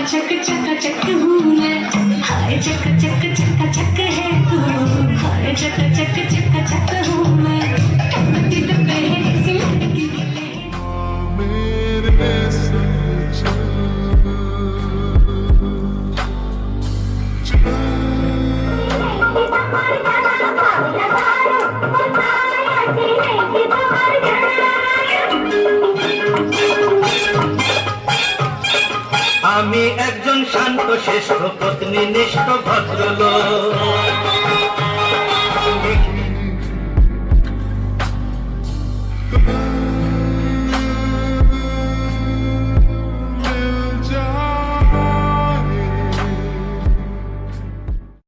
चक चक हूँ मैं, हाय चक चक है तू, हाय चक चक हूँ मैं, टूटी तो कहे किसी लड़की की আমি একজন শান্ত শ্রেষ্ঠ পত্নীনিষ্ঠ ভদ্রলোক।